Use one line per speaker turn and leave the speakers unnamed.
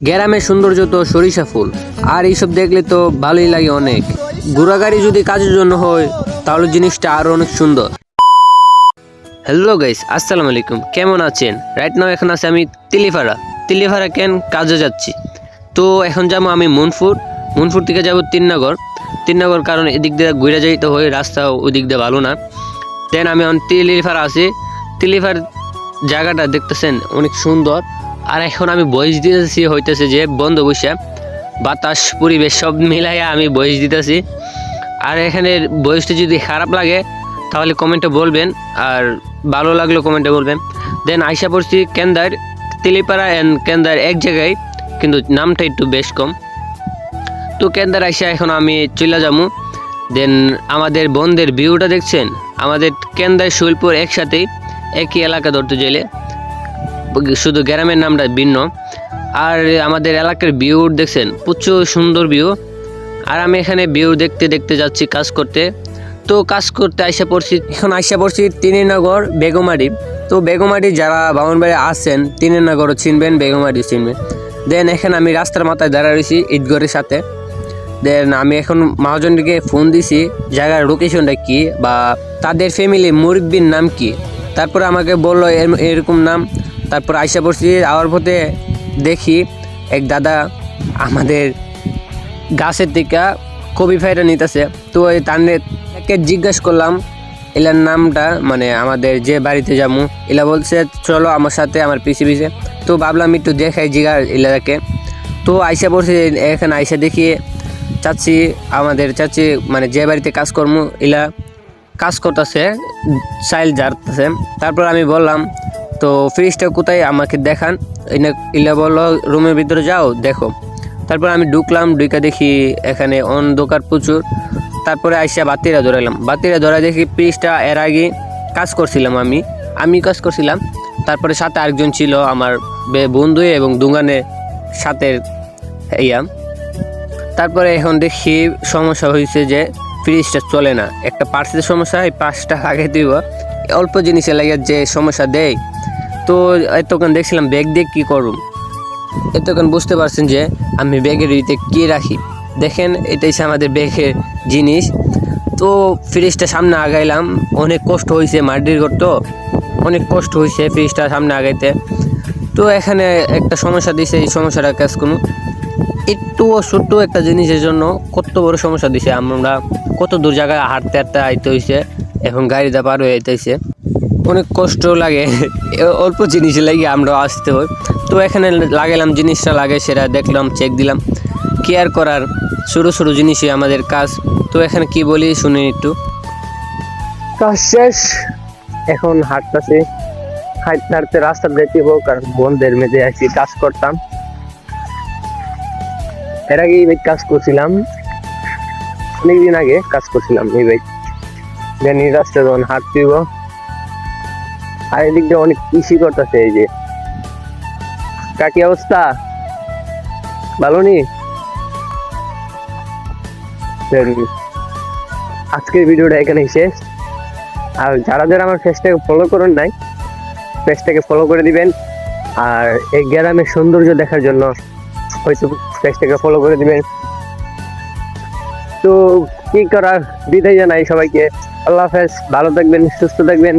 গ্রামের সৌন্দর্য তো সরিষা ফুল, আর এইসব দেখলে তো ভালোই লাগে অনেক। ঘোড়াগাড়ি যদি কাজের জন্য হয় তাহলে জিনিসটা আরো অনেক সুন্দর। হ্যালো গাইস, আসসালামু আলাইকুম, কেমন আছেন? রাইট নাও এখন আছে আমি তিলিফাড়া কেন কাজে যাচ্ছি। তো এখন যাবো আমি মনপুর থেকে যাব তিননগর, কারণ এদিক দিয়ে ঘুরে যাইতে হয়, রাস্তা ওই দিক দিয়ে ভালো না। দেন আমি এখন তিলিফাড়া আছি। তিলিফার জায়গাটা দেখতেছেন অনেক সুন্দর। আর এখন আমি বয়স দিতেছি হইতেছে যে বন্ধ বসে, বাতাস পরিবেশ সব মিলাইয়া আমি বয়স দিতেছি। আর এখানে বয়সটা যদি খারাপ লাগে তাহলে কমেন্টে বলবেন, আর ভালো লাগলেও কমেন্টে বলবেন। দেন আইসা পড়ছি কেন্দার, তিলিপাড়া অ্যান্ড কেন্দার এক জায়গায়, কিন্তু নামটা একটু বেশ কম। তো কেন্দার আইসা এখন আমি চলে যাবো। দেন আমাদের বন্ধের ভিউটা দেখছেন, আমাদের কেন্দার শৈলপুর একসাথেই, একই এলাকা ধরতে চাইলে, শুধু গ্রামের নামটা ভিন্ন। আর আমাদের এলাকার ভিউ দেখছেন, প্রচুর সুন্দর ভিউ। আর আমি এখানে ভিউ দেখতে দেখতে যাচ্ছি কাজ করতে। তো কাজ করতে আইসা পড়ছি তিনিনগর বেগমারি। তো বেগমারি যারা বামনবাড়ি আসছেন, তিনিনগরও চিনবেন, বেগমারি চিনবেন। দেন এখানে আমি রাস্তার মাথায় দাঁড়া রয়েছি ঈদগড়ের সাথে। দেন আমি এখন মহাজনকে ফোন দিছি জায়গার লোকেশনটা কি, বা তাদের ফ্যামিলি মুরব্বির নাম কি। তারপরে আমাকে বললো এরকম নাম। তারপর আইসা পড়ছি, আওয়ার পথে দেখি এক দাদা আমাদের গাছের থেকে কবি ফাইটা নিতেছে। তো ওই তাকে জিজ্ঞেস করলাম এলার নামটা, মানে আমাদের যে বাড়িতে যাবো। এলা বলছে চলো আমার সাথে, আমার পিছে। তো ভাবলাম একটু দেখাই জিগা এলাকে। তো আইসা পড়ছি, এখানে আইসা দেখি আমাদের চাচি মানে যে বাড়িতে কাজ করবো এলা কাজ করতেছে, চাইল ঝাড়তেছে। তারপর আমি বললাম তো ফ্রিজটা কোথায় আমাকে দেখান। এলা বললো রুমের ভিতরে যাও দেখো। তারপর আমি ঢুকলাম, ঢুকা দেখি এখানে অন্ধকার প্রচুর। তারপরে আইসা বাতিরা ধরা দেখি ফ্রিজটা এর আগে কাজ করছিলাম, আমি কাজ করছিলাম। তারপরে সাথে আরেকজন ছিল আমার বন্ধু এবং দোকানের সাথে ইয়া। তারপরে এখন দেখি সমস্যা হয়েছে যে ফ্রিজটা চলে না, একটা পার্সের সমস্যা। এই 5 টাকা আগে দিব, অল্প জিনিসে লাগে যে সমস্যা দেয়। তো এতক্ষণ দেখছিলাম ব্যাগ দিয়ে কী করুম, এতক্ষণ বুঝতে পারছেন যে আমি ব্যাগের ভিতরে কী রাখি। দেখেন এটাই আমাদের ব্যাগের জিনিস। তো ফ্রিজটা সামনে আগাইলাম, অনেক কষ্ট হয়েছে, মাটির ঘর তো অনেক কষ্ট হয়েছে ফ্রিজটা সামনে আগাইতে। তো এখানে একটা সমস্যা দিছে, এই সমস্যাটা কাজ করুন। একটু ছোট্ট একটা জিনিসের জন্য কত বড় সমস্যা দিছে, আমরা কত দূর জায়গায় হাঁটতে আইতে হয়েছে, এখন গাড়িটা পার হয়ে আইতেছে, অনেক কষ্ট লাগে। অল্প জিনিস লাগে আমরা আসতে হয়। তো এখানে লাগাইলাম, জিনিসটা লাগে সেটা দেখলাম, চেক দিলাম। কেয়ার করার ছোটো জিনিসই আমাদের কাজ। তো এখানে কি বলি শুনে একটু। কাজ শেষ, এখন হাঁটতেছি, হাঁটতে রাস্তা দেখতে হোক, কারণ বন্ধের মেঝে আসি কাজ করতাম। এর আগে এই বাইক কাজ করছিলাম, অনেকদিন আগে কাজ করছিলাম এই বাইক। জানি রাস্তা যখন হাঁটতেইব, আর এদিক দিয়ে অনেক কৃষি করতেছে। এই যে কাকি অবস্থা ভালো নি? আজকের ভিডিওটা এখানে শেষ। আর যারা আমার পেজটাকে ফলো করেন নাই, পেজটাকে ফলো করে দিবেন। আর এই গ্রামের সৌন্দর্য দেখার জন্য হয়তো পেজটাকে ফলো করে দিবেন। তো কি করার, বিদায় জানাই সবাইকে। আল্লাহ হাফেজ, ভালো থাকবেন, সুস্থ থাকবেন।